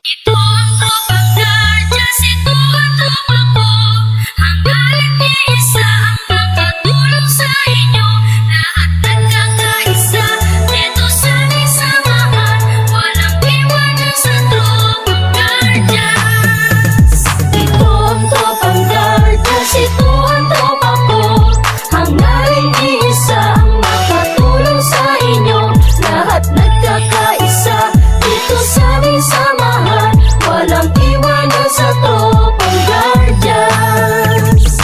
Ito ang tropang guardians, ito ang tropa ko. Hangga't iisa ang makatulong sa inyo. Lahat nagkakaisa, dito sana'y samahan. Walang iwanan sa tropang guardians. Ito ang tropang guardians, ito ang tropa ko. Hangga't iisa ang makatulong sa inyo. Lahat nagkakaisa, dito sana'y samahan. Walang iwanan sa tropang guardians.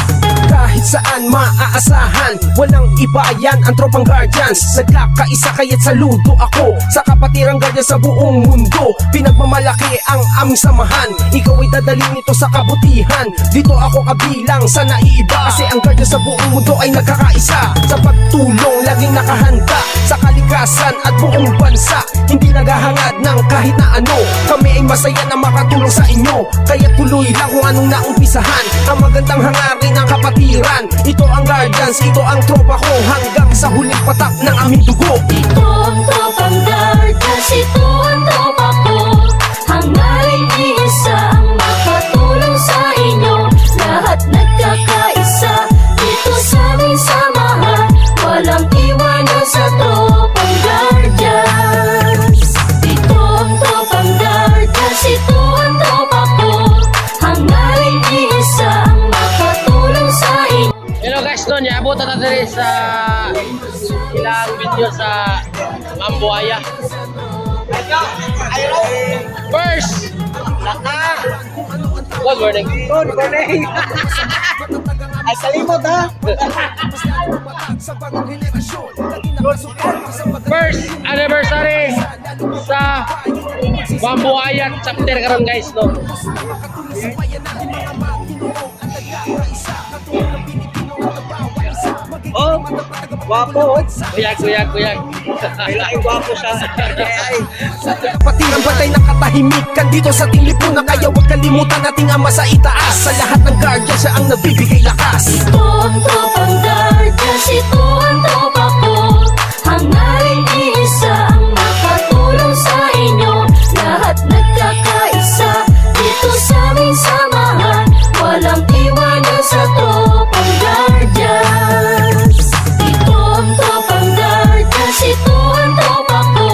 Kahit saan maaasahan, walang iba yan ang tropang guardians. Nagkakaisa kaya't saludo ako sa kapatirang guardians sa buong mundo. Pinagmamalaki ang aming samahan, ikaw ay dadalhin nito sa kabutihan. Dito ako kabilang sa naiiba, kasi ang guardians sa buong mundo ay nagkakaisa. Sa pagtulong, laging nakahanda sa kalikasan at buong bansa. Hindi naghahangad ng kahit na ano, kami ay masaya na makatulong sa inyo. Kaya tuloy lang kung anong naumpisahan, ang magandang hangarin ng kapatiran. Ito ang guardians, ito ang tropa ko, hanggang sa huling patak ng aming dugo. Ito ang tropang guardians, ito ang tropa ko. Hangga't iisa ang makatulong sa inyo. Lahat nagkakaisa, dito sana'y samahan. Walang iwanan sa tropang guardians. Ito ang tropang guardians, ito ang tropa ko. Hangga't iisa ang makatulong sa inyo. Hello guys, no, niabot na natin sa ilang video sa Mambuaya. First, good morning. Good morning. Ay, salimot ha. First anniversary sa Mambuaya chapter karon guys, no. Oh, wapo. Kuyag. Kailangan wapo siya. Ay, Patirang batay ng katahimikan dito sa ating lipunan, kaya huwag kalimutan nating ama sa itaas. Sa lahat ng guardians, siya ang nagbibigay lakas. Ito ang tropang guardians, ito ang tropa ko. Hangga't iisa ang makatulong sa inyo. Lahat nagkakaisa, dito sana'y samahan. Walang iwanan sa tropang guardians. Ito ang tropang guardians, ito ang tropa ko.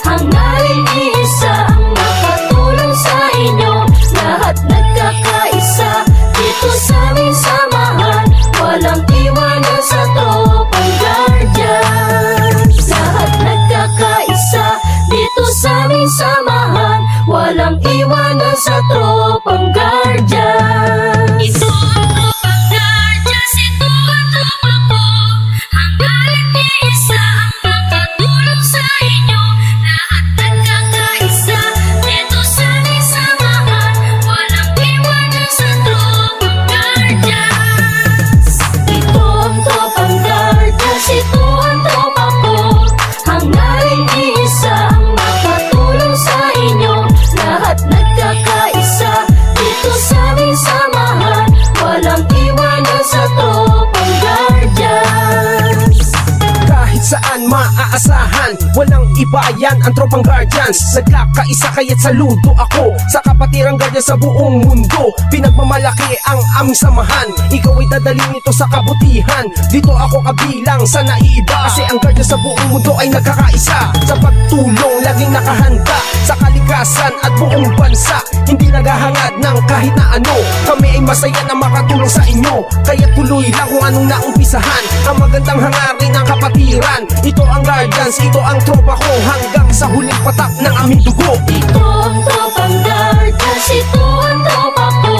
Hangga't iisa ang makatulong sa inyo. Lahat nagkakaisa, dito sana'y samahan. Walang iwanan sa tropang guardians. Lahat nagkakaisa, dito sana'y samahan. Walang iwanan sa tropang guardians. Ito ang tropang guardians, ito ang tropa ko. Hangga't iisa ang makatulong sa inyo. Lahat nagkakaisa, dito sana'y samahan. Walang iwanan sa tropang guardians. Ito ang tropang guardians, ito ang tropa ko. Hangga't iisa ang makatulong sa inyo. Lahat nagkakaisa, dito sana'y samahan. Walang iwanan sa tropang guardians. Kahit saan maaasahan, walang iba yan ang tropang guardians. Nagkakaisa kaya't saludo ako sa kapatirang guardians sa buong mundo. Pinagmamalaki ang aming samahan, ikaw ay dadalhin nito sa kabutihan. Dito ako kabilang sa naiiba, kasi ang guardians sa buong mundo ay nagkakaisa. Sa pagtulong, laging nakahanda sa kalikasan at buong bansa. Hindi naghahangad ng kahit na ano, kami ay masaya na makatulong sa inyo. Kaya tuloy lang kung anong naumpisahan, ang magandang hangarin ng kapatiran. Ito ang guardians, ito ang tropa ko, hanggang sa huling patak ng aming dugo. Ito ang tropang guardians, ito ang tropa ko.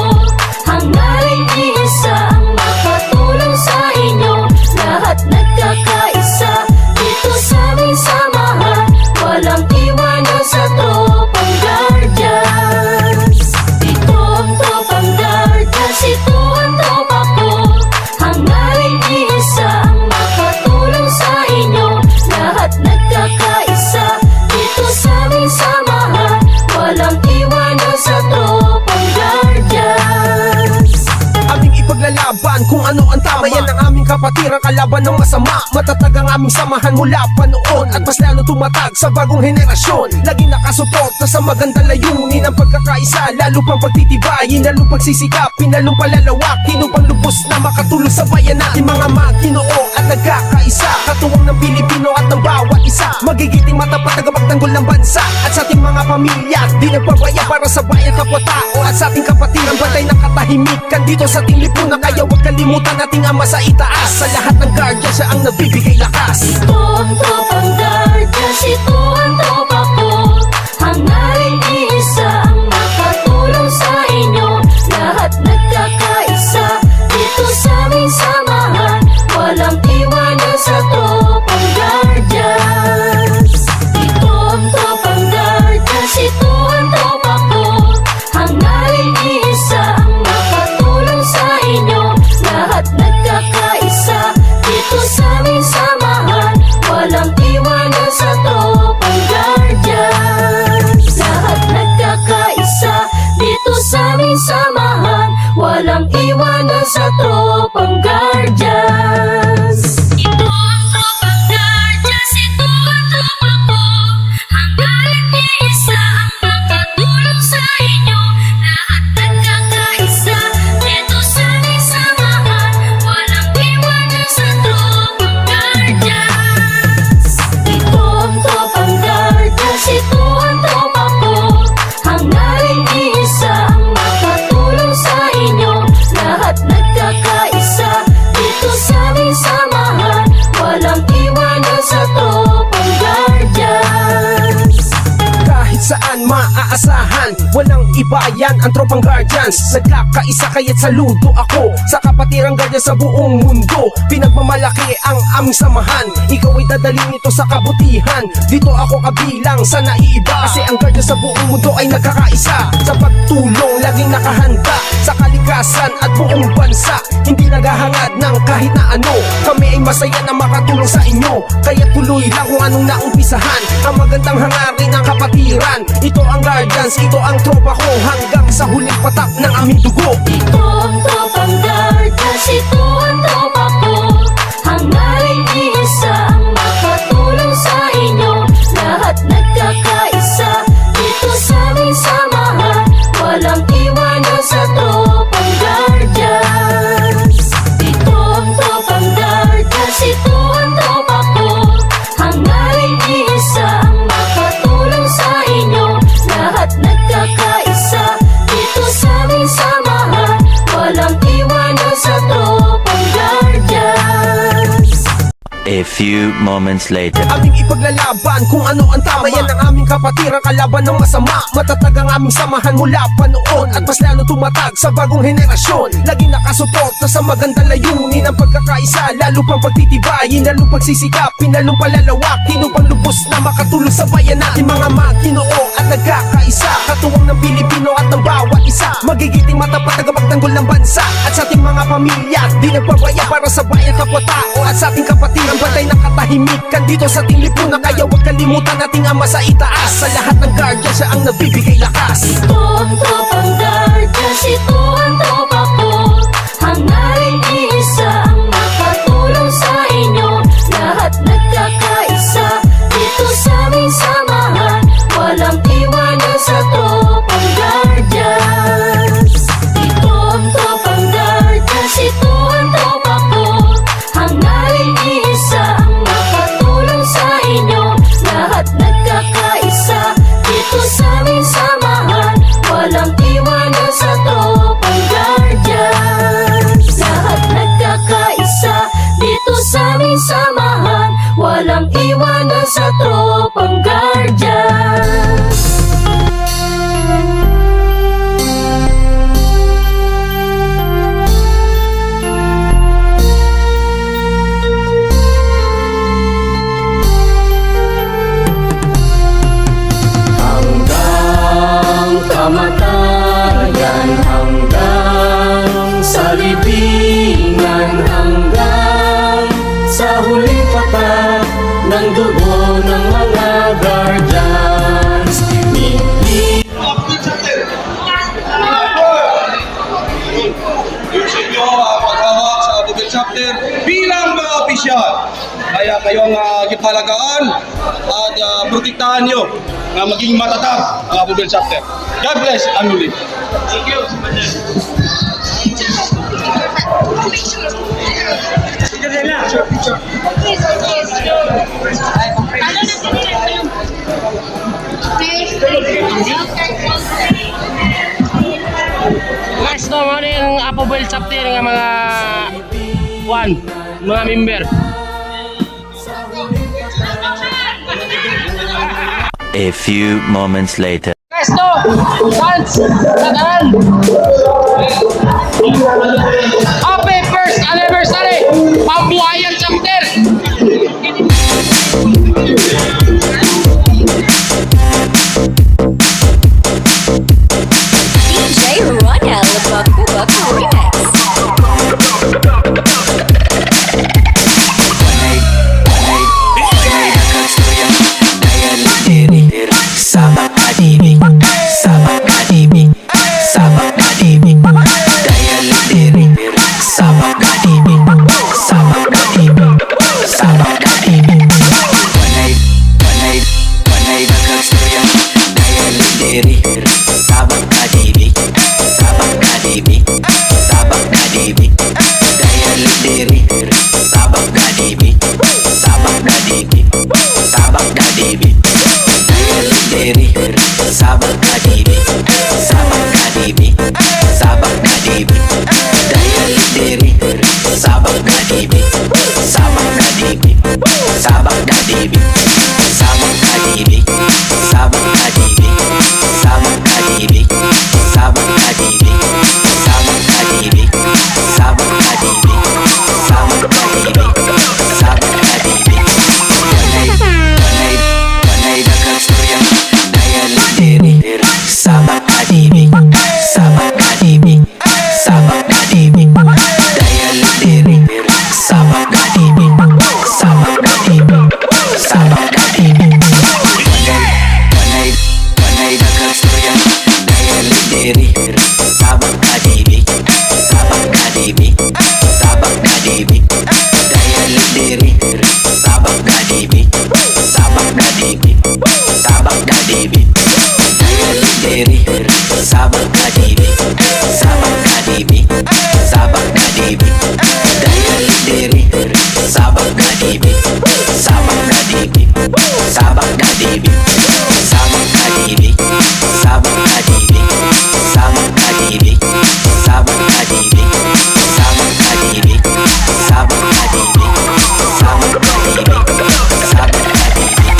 Hangga't iisa ang makatulong sa inyo. Lahat nagkakaisa, dito sana'y samahan. Walang iwanan sa tropang guardians. Ito ang tropang guardians, ito ang tropa ko. Hangga't iisa ang makatulong sa inyo. Lahat nagkakaisa, dito sana'y samahan. kapatiran kalaban ng masama. Matatag ang aming samahan mula pa noon, at mas lalo tumatag sa bagong henerasyon. Laging nakasuporta sa magandang layunin ang pagkakaisa, lalo pang pagtitibayin, lalo pagsisikapin, lalong palalawakin upang lubos na makatulong sa bayan natin. Mga Maginoo at nagkakaisa, katuwang ng Pilipino at ng bawat isa. Magigiting matapat na pagtanggol ng bansa at sa ating mga pamilya, di nagpabaya para sa bayan kapwa-tao at sa ating kapatiran. Batay ng katahimikan dito sa ating lipunan, kaya huwag kalimutan nating Ama sa itaas. Sa lahat ng guardian siya ang nagbibigay lakas. Ito ang tropang guardians, ito ang tropa ko. Hangarin iisa ang makatulong sa inyo. Lahat nagkakaisa dito sa aming samahan. Walang iwanan sa tropang guardians. Ito ang tropang guardians, ito ang tropa ko. Hangarin iisa ang makatulong sa inyo. Lahat nagkakaisa dito sa aming samahan. Walang iwanan sa tropang guardians. Lahat nagkakaisa dito sa aming samahan. Walang iwanan sa tropang guardians. Ito ang tropang guardians, ito ang tropa ko. Hangarin iisa ang makatulong sa inyo. Lahat nagkakaisa dito sa aming samahan. Walang iwanan sa tropang guardians. Ito ang tropang guardians, ito ang tropa ko. Hangarin iisa ang makatulong sa inyo. Lahat nagkakaisa dito sa aming samahan. Walang iwanan sa tropang guardians. Kahit saan maaasahan, walang iba yan ang tropang guardians. Nagkakaisa kaya't saludo ako sa kapatirang guardian sa buong mundo. Pinagmamalaki ang aming samahan, ikaw ay dadalhin ito sa kabutihan. Dito ako kabilang sa naiiba, kasi ang guardian sa buong mundo ay nagkakaisa. Sa pagtulong, laging nakahanda sa kalikasan at buong bansa. Hindi naghahangad ng kahit na ano, kami ay masaya na makatulong sa inyo. Kaya tuloy lang kung anong naumpisahan, ang magandang hangarin ng kapatiran. Ito ang guardians, ito ang tropa ko, hanggang sa huling patak ng aming dugo. Ito ang tropang guardians, ito ang tropa ko. Hangarin iisa ang makatulong sa inyo. Lahat nagkakaisa dito sa aming samahan. Walang iwanan sa tropang guardians. Ito ang tropang guardians, ito ang tropa ko. Hangarin iisa ang makatulong sa inyo. Lahat nagkakaisa dito sa aming samahan. Walang iwanan sa tropang guardians. A few moments later. Aming ipaglalaban kung ano ang tama. Yan ang aming kapatiran kalaban ng masama. Matatag ang aming samahan mula pa noon, at mas lalo tumatag sa bagong henerasyon. Laging nakasuporta sa magandang layunin ang pagkakaisa, lalo pang pagtitibayin, lalo pagsisikapin, lalong palalawakin upang lubos na makatulong sa bayan natin. Mga Maginoo at nagkakaisa, katuwang ng Pilipino at ng bawat isa. Magigiting matapat na pagtanggol ng bansa at sa ating mga pamilya, di nagpabaya para sa bayan kapwa-tao at sa ating kapatiran. Batay ng katahimikan dito sa ating lipunan, kaya huwag kalimutan nating Ama sa itaas. Sa lahat ng guardian siya ang nagbibigay lakas. Ito ang tropang guardians, ito ang tropa ko. Hangarin iisa ang makatulong sa inyo. Lahat nagkakaisa dito sa aming samahan. Walang iwanan sa tropang guardians. Ito ang tropang guardians, ito ang tropa ko. Hangarin iisa ang makatulong sa inyo. Lahat nagkakaisa dito sa aming samahan. Walang iwanan sa tropang guardians. Lahat nagkakaisa dito sa aming samahan. Walang iwanan sa tropang guardians. Kamatayan hanggang sa libingan, hanggang sa huling patak ng dugo ng mga guardians. Ayusin nyo ang paghawak sa Bukid Chapter bilang yung gipalagaan at protektahan nyo na maging matatag ang Apple Bill chapter. God bless and muli. Thank you. Guys, no, ano yung Apple chapter ng mga mga member. A few moments later. Guys, no, dance, tadaan. Happy first anniversary, Pambuhayan chapter. DJ Ronel Baku Baku Remix. Sabak kadibing, sabak kadibing, sabak kadibing, daya lidiring, sabak kadibing, sabak kadibing, sabak kadibing. Panay bakasturya, daya lidiri, sabak kadibing, sabak kadibing, sabak kadibing, daya lidiri, sabak kadibing, sabak kadibing, sabak kadibing. Diri, sabak kadibi, sabak kadibi, sabak kadibi, daya diri, sabak kadibi, sabak kadibi, sabak kadibi, sabak kadibi, sabak kadibi, sabak kadibi, sabak kadibi, sabak kadibi, sabak kadibi, sabak kadibi, sabak kadibi. Panay bakal surya. Diri, sabak kadibing, sabak kadibing, sabak kadibing, daya diri, sabak kadibing, sabak kadibing, sabak kadibing. Panay bakal surya, daya diri, sabak kadibing, sabak kadibing, sabak kadibing, daya diri, sabak kadibing, sabak kadibing, sabak kadibing. Diri, sabak kadibi, sabak kadibi, sabak kadibi, daya diri, sabak kadibi, sabak kadibi, sabak kadibi, sabak kadibi, sabak kadibi, sabak kadibi, sabak kadibi, sabak kadibi, sabak kadibi, sabak kadibi, sabak kadibi.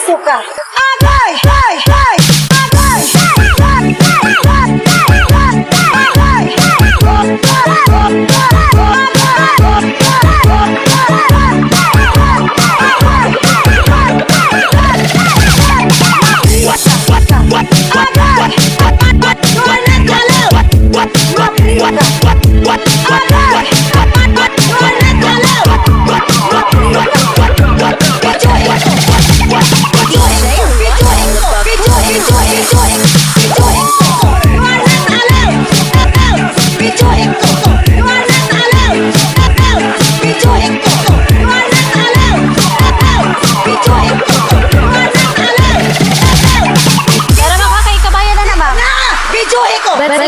Mapriso ka. Agay! Agay! Agay!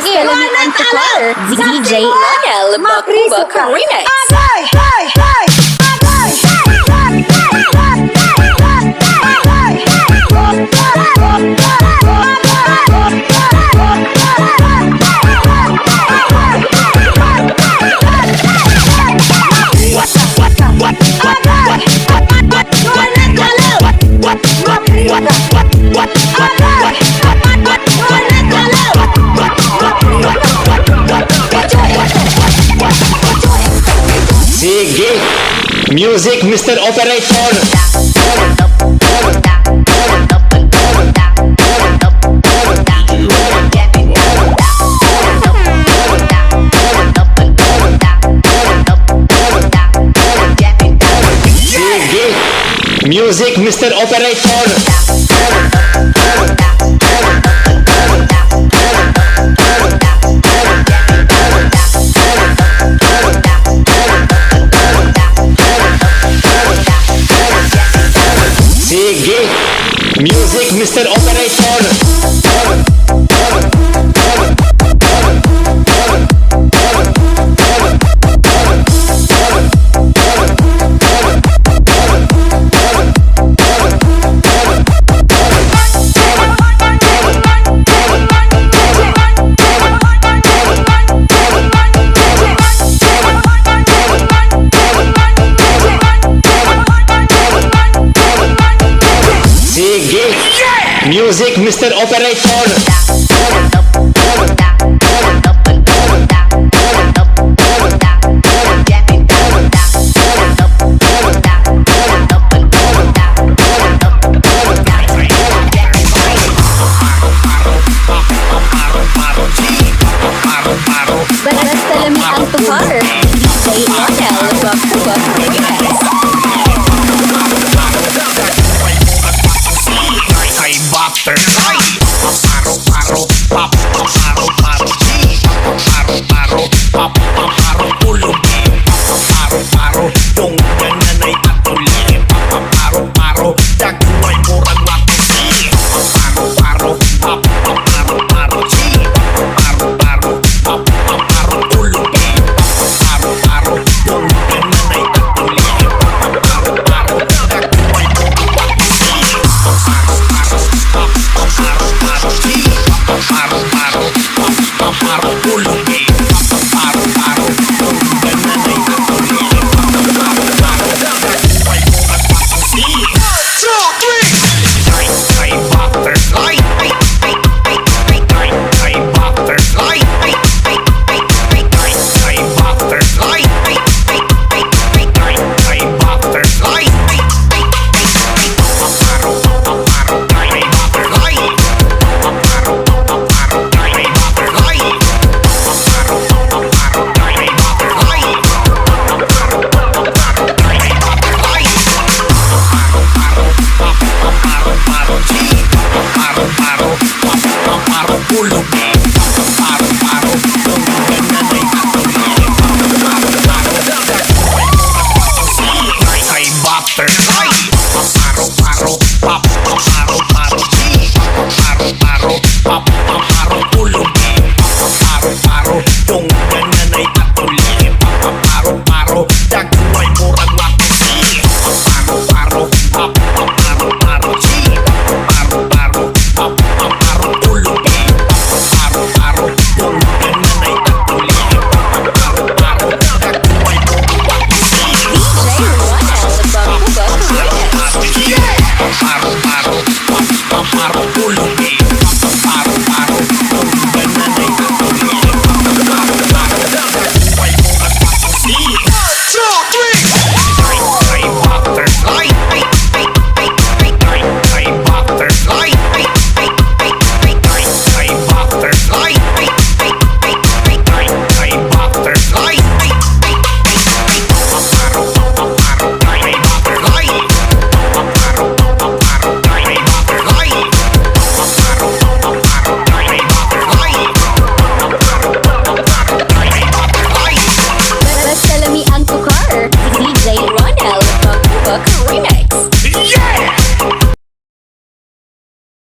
Sige, lamian to color. DJ Ronel Mapriso ka. Bakuba Remix. Agay! Agay! Agay! Sige! Music, Mr. Operator! Sige! Music, Mr. Operator! Sige! Music, Mr. Operator! Sige! Music, Mr. Operator!